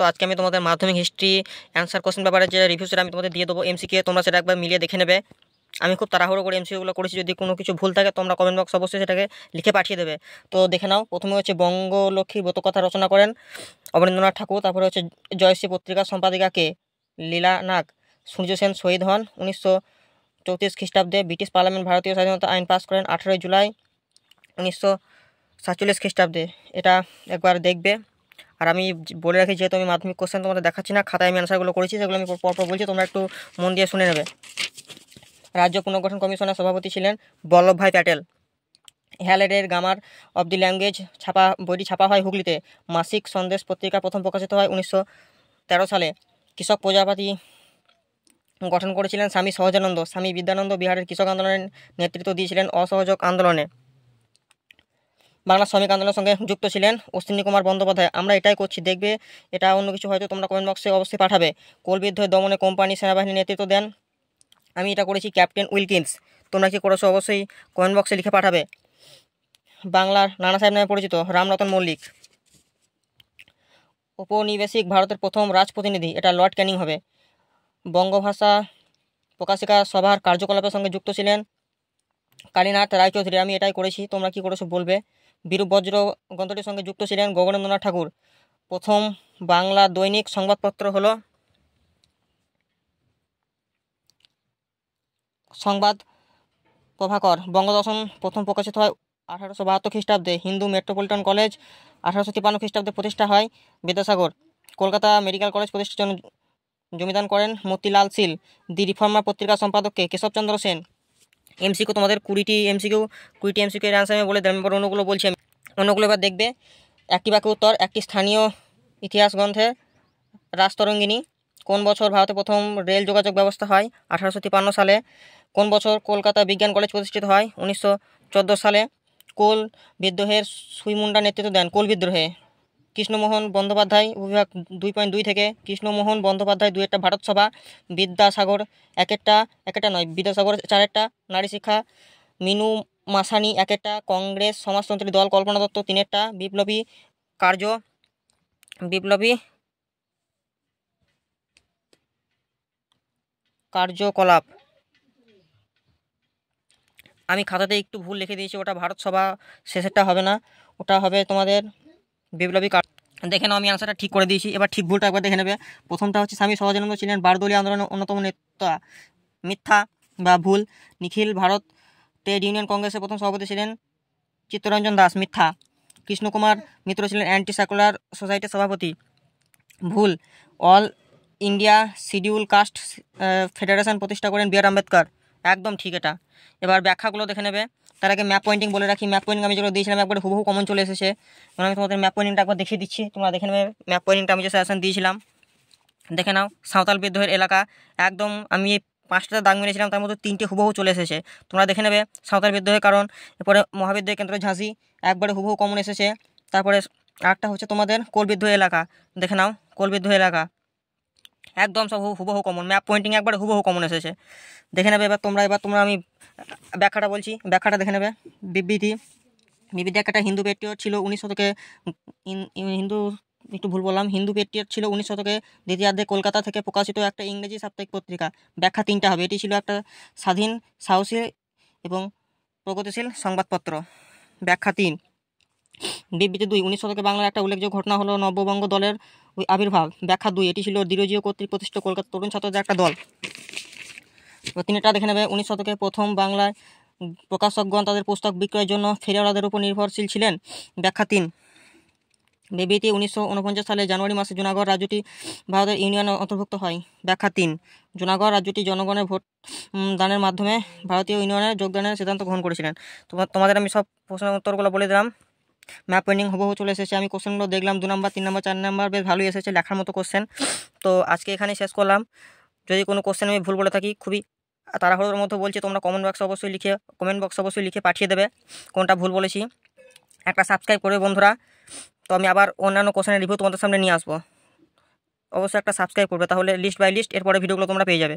তো আজকে আমি তোমাদের মাধ্যমিক হিস্ট্রি অ্যান্সার কোশ্চেন ব্যাপারে যে রিভিউ সেটা আমি তোমাদের দিয়ে দেবো এমসিকিউ, তোমরা সেটা একবার মিলিয়ে দেখে নেবে। আমি খুব তাড়াহুড়ো করে এমসিকিউগুলো করেছি, যদি কোনো কিছু ভুল থাকে তোমরা কমেন্ট বক্স অবশ্যই সেটাকে লিখে পাঠিয়ে দেবে। তো দেখে নাও, প্রথমে হচ্ছে বঙ্গলক্ষ্মী ব্রতকথা রচনা করেন অবনীন্দ্রনাথ ঠাকুর। তারপরে হচ্ছে জয়শ্রী পত্রিকার সম্পাদিকা কে? লীলা নাগ। সূর্য সেন শহীদ হন 1934 খ্রিস্টাব্দে। ব্রিটিশ পার্লামেন্ট ভারতীয় স্বাধীনতা আইন পাস করেন 18 জুলাই 1947 খ্রিস্টাব্দে। এটা একবার দেখবে। আর আমি বলে রাখি, যেহেতু আমি মাধ্যমিক কোশ্চেন তোমাদের দেখাচ্ছি না, খাতায় আমি অ্যান্সারগুলো করেছি, সেগুলো আমি পরপর বলছি, তোমরা একটু মন দিয়ে শুনে নেবে। রাজ্য পুনর্গঠন কমিশনের সভাপতি ছিলেন বল্লভভাই প্যাটেল। হ্যালেডের গ্রামার অব দি ল্যাঙ্গুয়েজ বইটি ছাপা হয় হুগলিতে। মাসিক সন্দেশ পত্রিকা প্রথম প্রকাশিত হয় 1913 সালে। কৃষক প্রজাপাতি গঠন করেছিলেন স্বামী সহজানন্দ। স্বামী বিদ্যানন্দ বিহারের কৃষক আন্দোলনের নেতৃত্ব দিয়েছিলেন অসহযোগ আন্দোলনে। বাংলা শ্রমিক আন্দোলনের সঙ্গে যুক্ত ছিলেন অশ্বিনী কুমার বন্দ্যোপাধ্যায়। আমরা এটাই করছি, দেখবে এটা অন্য কিছু হয়তো তোমরা কমেন্ট বক্সে অবশ্যই পাঠাবে। কোল বিদ্রোহ দমনে কোম্পানি সেনাবাহিনী নেতৃত্ব দেন। আমি এটা করেছি ক্যাপ্টেন উইলকিন্স। তোমরা কি করেছো অবশ্যই কমেন্ট বক্সে লিখে পাঠাবে। বাংলার নানা সাহেব নামে পরিচিত রামরতন মল্লিক। ঔপনিবেশিক ভারতের প্রথম রাজপ্রতিনিধি, এটা লর্ড ক্যানিং হবে। বঙ্গভাষা প্রকাশিকা সভার কার্যকলাপের সঙ্গে যুক্ত ছিলেন কালীনাথ রায়চৌধুরী। আমি এটাই করেছি, তোমরা কি করেছো বলবে। বিরূপ বজ্র গ্রন্থটির সঙ্গে যুক্ত ছিলেন গগনেন্দ্রনাথ ঠাকুর। প্রথম বাংলা দৈনিক সংবাদপত্র হলো সংবাদ প্রভাকর। বঙ্গদর্শন প্রথম প্রকাশিত হয় 1872 খ্রিস্টাব্দে। হিন্দু মেট্রোপলিটন কলেজ 1853 খ্রিস্টাব্দে প্রতিষ্ঠা হয়। বিদ্যাসাগর। কলকাতা মেডিকেল কলেজ প্রতিষ্ঠার জন্য জমিদান করেন মতিলাল শীল। দি রিফর্মার পত্রিকার সম্পাদককে কেশবচন্দ্র সেন। এমসিকিউ তোমাদের 20টি এমসিকিউ এর অ্যান্সার আমি বলে দিলাম। এবার অন্যগুলো বলছি আমি, অন্যগুলো এবার দেখবে। একটি বাক্যে উত্তর। একটি স্থানীয় ইতিহাস গ্রন্থে রাজতরঙ্গিনী। কোন বছর ভারতে প্রথম রেল যোগাযোগ ব্যবস্থা হয়? 1853 সালে। কোন বছর কলকাতা বিজ্ঞান কলেজ প্রতিষ্ঠিত হয়? 1914 সালে। কোল বিদ্রোহের সুইমুন্ডা নেতৃত্ব দেন? কোল বিদ্রোহে কৃষ্ণমোহন বন্দ্যোপাধ্যায়। বিভাগ 2.2 থেকে কৃষ্ণমোহন বন্দ্যোপাধ্যায় 2 ভারত সভা। বিদ্যাসাগর একটা নয়, বিদ্যাসাগর 4 নারী শিক্ষা। মিনু মাসানি 1 কংগ্রেস সমাজতন্ত্রী দল। কল্পনা দত্ত 3 বিপ্লবী কার্যকলাপ। আমি খাতাতে একটু ভুল লিখে দিয়েছি, ওটা ভারত সভা শেষেরটা হবে না, ওটা হবে তোমাদের বিপ্লবী দেখে নাও, আমি আনসারটা ঠিক করে দিয়েছি। এবার ঠিক ভুলটা একবার দেখে নেবে। প্রথমটা হচ্ছে স্বামী সহজানন্দ ছিলেন বারদলীয় আন্দোলনের অন্যতম নেতা। মিথ্যা বা ভুল। নিখিল ভারত ট্রেড ইউনিয়ন কংগ্রেসের প্রথম সভাপতি ছিলেন চিত্তরঞ্জন দাস। মিথ্যা। কৃষ্ণকুমার মিত্র ছিলেন অ্যান্টি সার্কুলার সোসাইটির সভাপতি। ভুল। All India schedule caste federation প্রতিষ্ঠা করেন বি আর আম্বেদকর। একদম ঠিক এটা। এবার ব্যাখ্যাগুলো দেখে নেবে। তার আগে ম্যাপ পয়েন্টিং বলে রাখি। ম্যাপ পয়েন্টিং আমি যেগুলো দিয়েছিলাম একবারে হুবহু কমন চলে এসেছে। মানে আমি তোমাদের ম্যাপ পয়েন্টিংটা একবার দেখিয়ে দিচ্ছি, তোমরা দেখে নেবে। ম্যাপ পয়েন্টিংটা আমি যে সাজেশন দিয়েছিলাম দেখে নাও। সাঁওতাল বিদ্রোহের এলাকা একদম আমি 5টা দাগ মেরেছিলাম, তার মধ্যে 3টে হুবহু চলে এসেছে, তোমরা দেখে নেবে। সাঁওতাল বিদ্রোহের কারণ, এরপরে মহাবিদ্রোহের কেন্দ্র ঝাঁসি, একবারে হুবহু কমন এসেছে। তারপরে আরেকটা হচ্ছে তোমাদের কোল বিদ্রোহ এলাকা, দেখে নাও কোল বিদ্রোহ এলাকা একদম সব হুবহু কমন। ম্যাপ পয়েন্টিং একবারে হুবহু কমন এসেছে, দেখে নেবে। এবার তোমরা আমি ব্যাখ্যাটা বলছি, ব্যাখ্যাটা দেখে নেবে। বিবৃতি একটা হিন্দু পেট্রিয়ট ছিল 19 শতকে। হিন্দু একটু ভুল বললাম, হিন্দু পেট্রিয়ট ছিল 19 শতকে দ্বিতীয়ার্ধে কলকাতা থেকে প্রকাশিত একটা ইংরেজি সাপ্তাহিক পত্রিকা। ব্যাখ্যা 3টা হবে। এটি ছিল একটা স্বাধীন, সাহসী এবং প্রগতিশীল সংবাদপত্র। ব্যাখ্যা 3। বিবৃতি 2। 19 শতকে বাংলার একটা উল্লেখযোগ্য ঘটনা হলো নববঙ্গ দলের আবির্ভাব। ব্যাখ্যা 2। এটি ছিল ডিরোজিও কর্তৃক প্রতিষ্ঠিত কলকাতা তরুণ ছাত্রদের একটা দল। 3টা দেখে নেবে। 19 শতকে প্রথম বাংলায় প্রকাশকগণ তাদের পুস্তক বিক্রয়ের জন্য ফেরিওয়ালাদের উপর নির্ভরশীল ছিলেন। ব্যাখ্যা 3। বিবৃতি 1949 সালে জানুয়ারি মাসে জুনাগড় রাজ্যটি ভারতের ইউনিয়নে অন্তর্ভুক্ত হয়। ব্যাখ্যা 3। জুনাগড় রাজ্যটি জনগণের ভোট দানের মাধ্যমে ভারতীয় ইউনিয়নে যোগদানের সিদ্ধান্ত গ্রহণ করেছিলেন। তোমাদের আমি সব প্রশ্নের উত্তরগুলো বলে দিলাম। ম্যাপ পয়েন্টিং হুবহু চলে এসেছে। আমি কোশ্চেনগুলো দেখলাম, 2 নম্বর 3 নম্বর 4 নম্বর বেশ ভালোই এসেছে, লেখার মতো কোশ্চেন। তো আজকে এখানেই শেষ করলাম। যদি কোনো কোশ্চেন আমি ভুল বলে থাকি, খুবই তাড়াহুড়োর মধ্যে বলছি, তোমরা কমেন্ট বক্সে অবশ্যই লিখে পাঠিয়ে দেবে কোনটা ভুল বলেছি। একটা সাবস্ক্রাইব করবে বন্ধুরা। তো আমি আবার অন্যান্য কোশ্চেনের রিভিউ তোমাদের সামনে নিয়ে আসবো। অবশ্যই একটা সাবস্ক্রাইব করবে, তাহলে লিস্ট বাই লিস্ট এরপরে ভিডিওগুলো তোমরা পেয়ে যাবে।